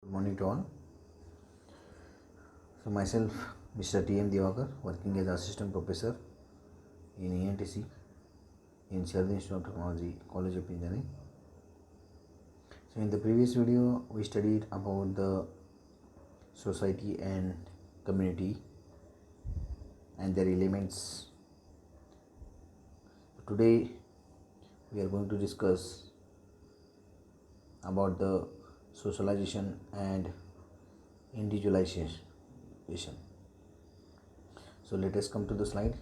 Good morning to all. So myself, Mr. T.M. Divakar, working as assistant professor in ENTC in Socialization Institute of Technology, College of Engineering. So in the previous video, we studied about the society and community and their elements. Today, we are going to discuss about the socialization and individualization. So let us come to the slide.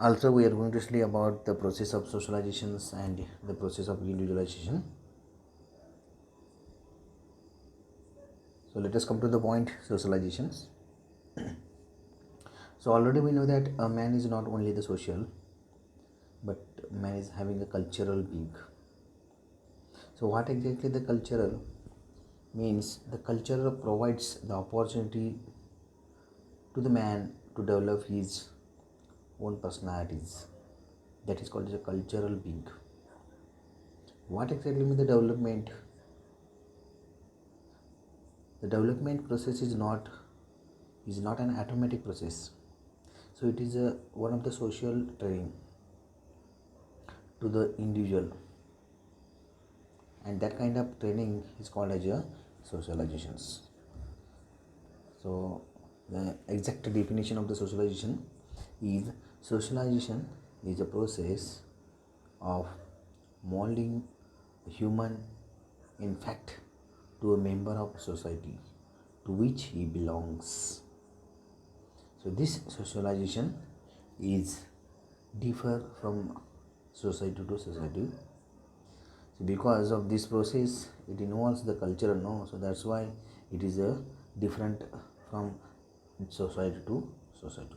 Also, we are going to study about the process of socializations and the process of individualization. So let us come to the point, socializations. So already we know that a man is not only the social, but man is having a cultural being. So what exactly the cultural means? The culture provides the opportunity to the man to develop his own personalities. That is called as a cultural being. What exactly means the development? The development process is not an automatic process. So it is one of the social training to the individual, and that kind of training is called as a socializations. So the exact definition of the socialization is a process of molding a human in fact to a member of society to which he belongs. So this socialization is differ from society to society. So because of this process, it involves the culture, no? So that's why it is a different from society to society.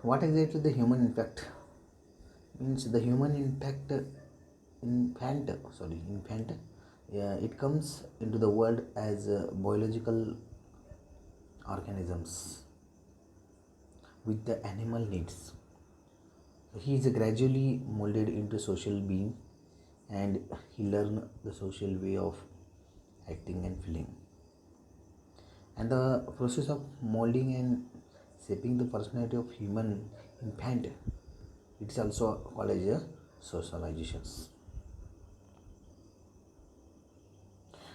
What exactly the human impact means? The human impact infant. It comes into the world as biological organisms with the animal needs. He is gradually molded into social being, and he learns the social way of acting and feeling. And the process of molding and shaping the personality of human infant, it is also called as a socializations.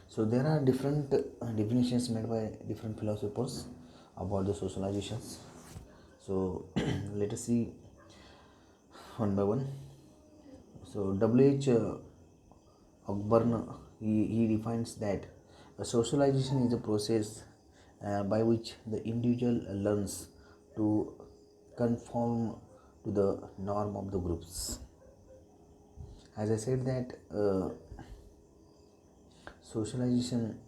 So there are different definitions made by different philosophers about the socializations. So let us see one by one. So W.H. Ogburn, he defines that a socialization is a process by which the individual learns to conform to the norm of the groups. As I said that socialization,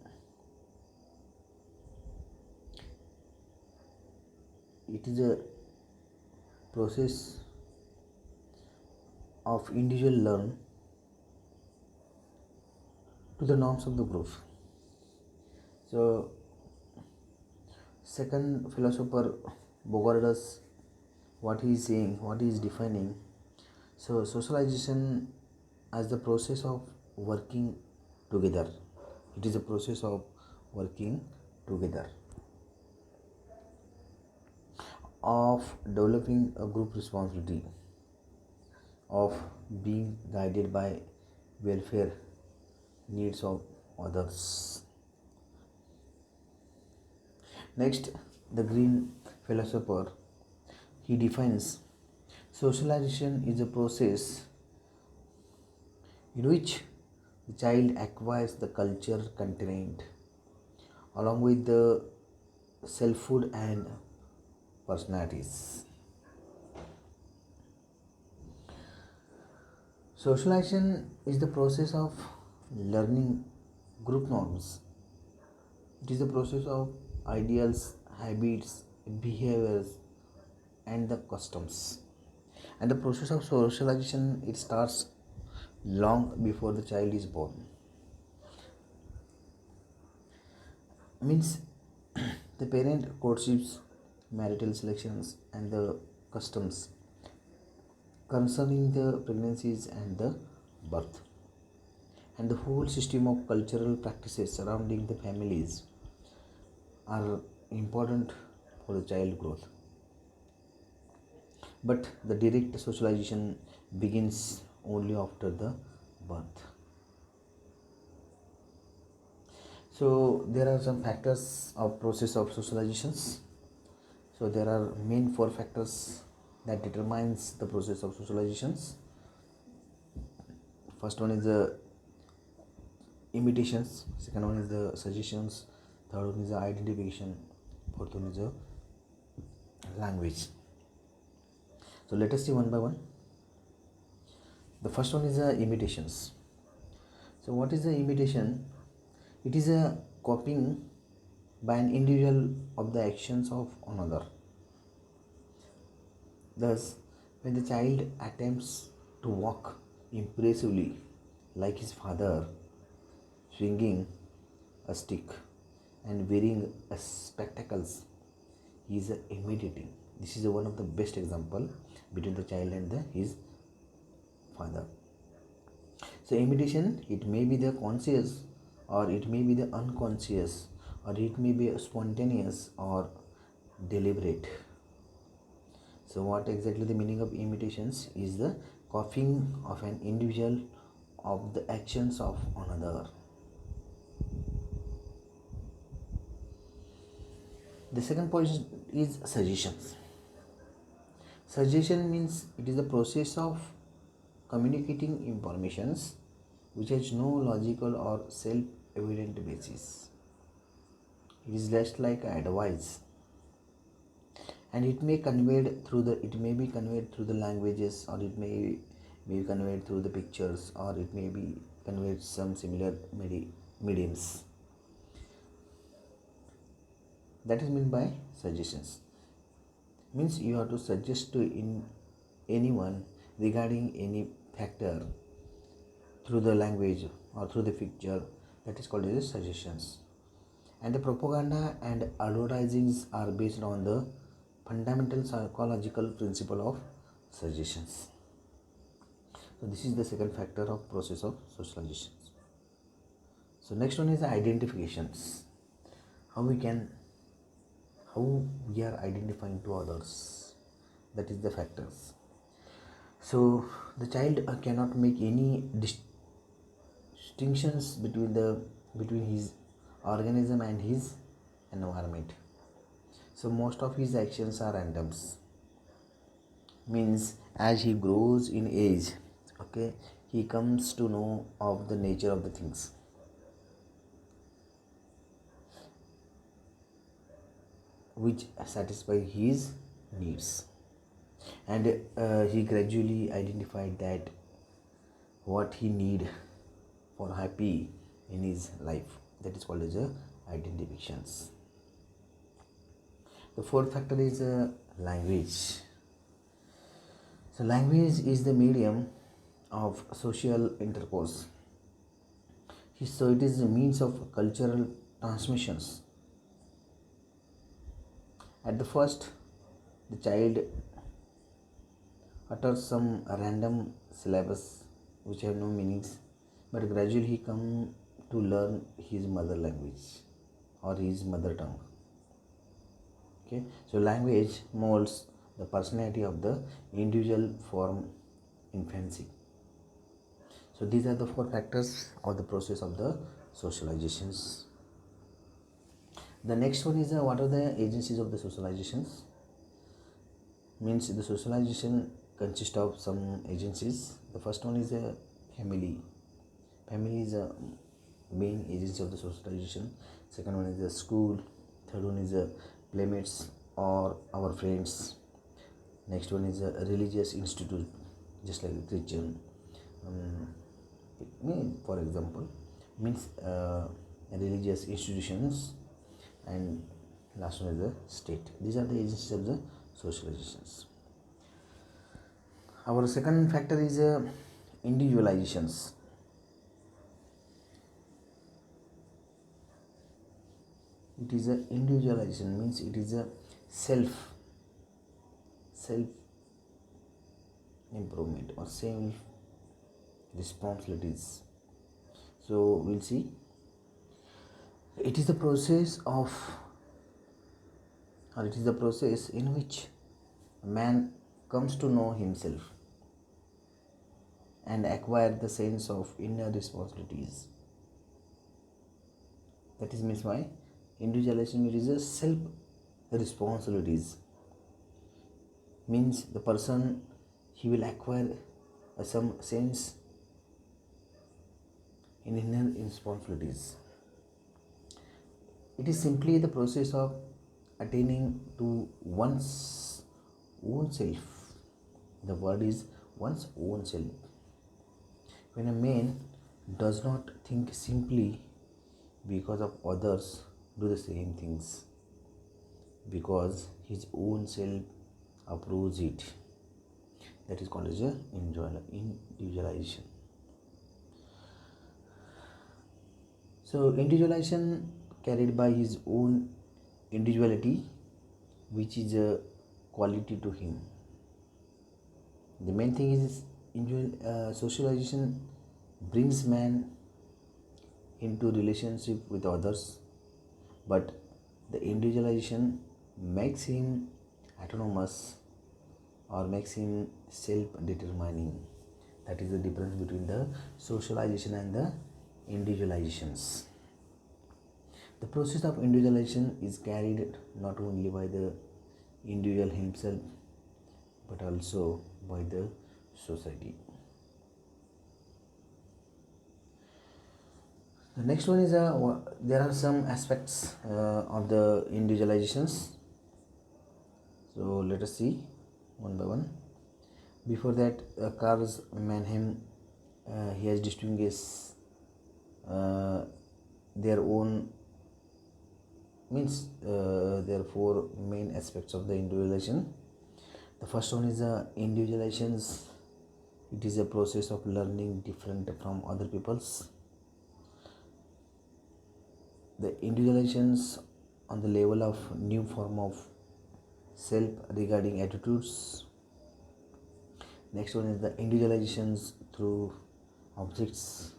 it is a process of individual learn to the norms of the group. So second philosopher Bogardus, what he is saying, what he is defining, so socialization as the process of working together. It is a process of working together, of developing a group responsibility, of being guided by welfare needs of others. Next, the green philosopher, he defines socialization is a process in which the child acquires the culture content along with the selfhood and personalities. Socialization is the process of learning group norms. It is the process of ideals, habits, behaviors, and the customs. And the process of socialization, it starts long before the child is born. Means The parent courtships, marital selections, and the customs concerning the pregnancies and the birth, and the whole system of cultural practices surrounding the families are important for the child growth. But the direct socialization begins only after the birth. So there are some factors of process of socializations. So there are main four factors that determines the process of socializations. First one is the imitations, second one is the suggestions, third one is the identification, fourth one is the language. So let us see one by one. The first one is the imitations. So what is the imitation? It is a copying by an individual of the actions of another. Thus, when the child attempts to walk impressively like his father, swinging a stick and wearing a spectacles, he is imitating. This is one of the best example between the child and his father. So imitation, it may be the conscious or it may be the unconscious or it may be spontaneous or deliberate. So what exactly the meaning of imitations is the copying of an individual of the actions of another. The second point is suggestions. Suggestion means it is the process of communicating informations which has no logical or self-evident basis. It is just like advice, and it may be conveyed through the languages, or it may be conveyed through the pictures, or it may be conveyed some similar mediums. That is meant by suggestions. Means you have to suggest to anyone regarding any factor through the language or through the picture. That is called as suggestions. And the propaganda and advertisings are based on the fundamental psychological principle of suggestions. So this is the second factor of process of socializations. So next one is identifications. How we are identifying to others. That is the factors. So the child cannot make any distinctions between his organism and his environment. So most of his actions are randoms. Means as he grows in age, okay, he comes to know of the nature of the things. Which satisfy his needs, and he gradually identified that what he need for happy in his life. That is called as identifications. The fourth factor is language. So language is the medium of social intercourse. So it is a means of cultural transmissions. At the first, the child utters some random syllables which have no meanings, but gradually he comes to learn his mother language or his mother tongue. Okay, so language molds the personality of the individual from infancy. So these are the four factors of the process of the socializations. The next one is what are the agencies of the socializations? Means the socialization consists of some agencies. The first one is a family. Family is a main agency of the socialization. Second one is the school. Third one is the playmates or our friends. Next one is a religious institute, just like a Christian. For example, means religious institutions, and last one is the state. These are the agencies of the socializations. Our second factor is individualizations. It is a individualization, means it is a self improvement or self responsibilities. So we'll see. It is the process of, or it is the process in which a man comes to know himself and acquire the sense of inner responsibilities. That is means by individualization. It is a self responsibilities, means the person, he will acquire some sense in inner responsibilities. It is simply the process of attaining to one's own self. The word is one's own self. When a man does not think simply because of others do the same things, because his own self approves it, that is called as a individualization. So individualization carried by his own individuality, which is a quality to him. The main thing is socialization brings man into relationship with others, but the individualization makes him autonomous or makes him self-determining. That is the difference between the socialization and the individualizations. The process of individualization is carried not only by the individual himself but also by the society. The next one is there are some aspects of the individualizations. So let us see one by one. Before that, Carl Mannheim, he has distinguished their own, means there are four main aspects of the individualization. The first one is individualizations. It is a process of learning different from other people's. The individualizations on the level of new form of self regarding attitudes. Next one is the individualizations through objects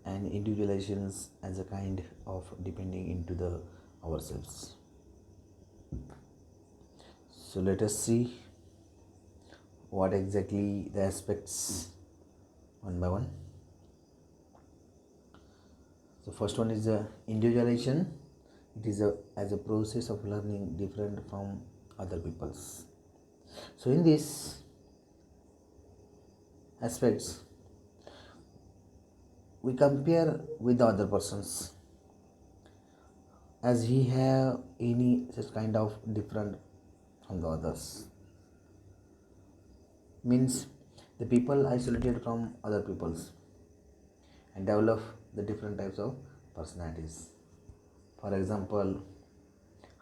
and individualizations as a kind of depending into the ourselves. So let us see what exactly the aspects one by one. So first one is individualization. It is as a process of learning different from other people's. So in these aspects, we compare with the other persons as he have any such kind of different from the others. Means the people isolated from other peoples and develop the different types of personalities. For example,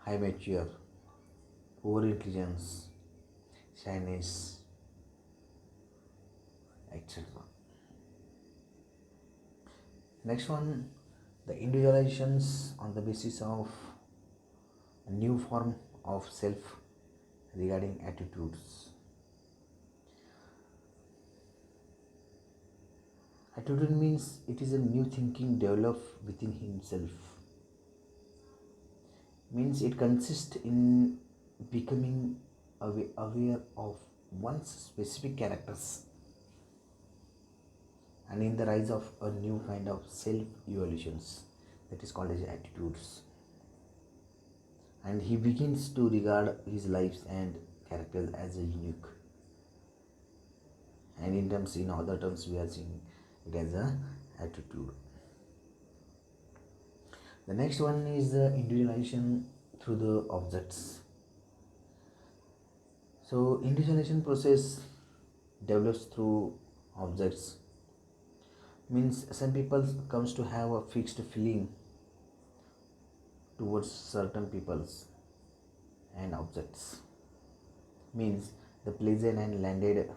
high mature, poor intelligence, shyness, etc. Next one, the individualizations on the basis of a new form of self regarding attitudes. Attitude means it is a new thinking developed within himself. Means it consists in becoming aware of one's specific characters and in the rise of a new kind of self-evolutions, that is called as attitudes. And he begins to regard his lives and characters as a unique. And in other terms, we are seeing it as a attitude. The next one is the individualization through the objects. So individualization process develops through objects. Means some people comes to have a fixed feeling towards certain peoples and objects. Means the peasant and landed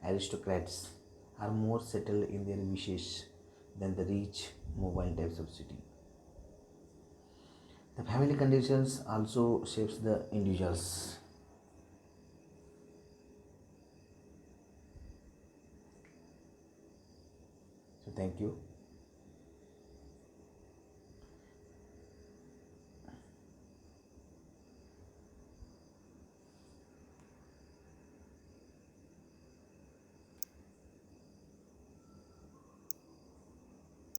aristocrats are more settled in their wishes than the rich, mobile types of city. The family conditions also shapes the individuals. So thank you.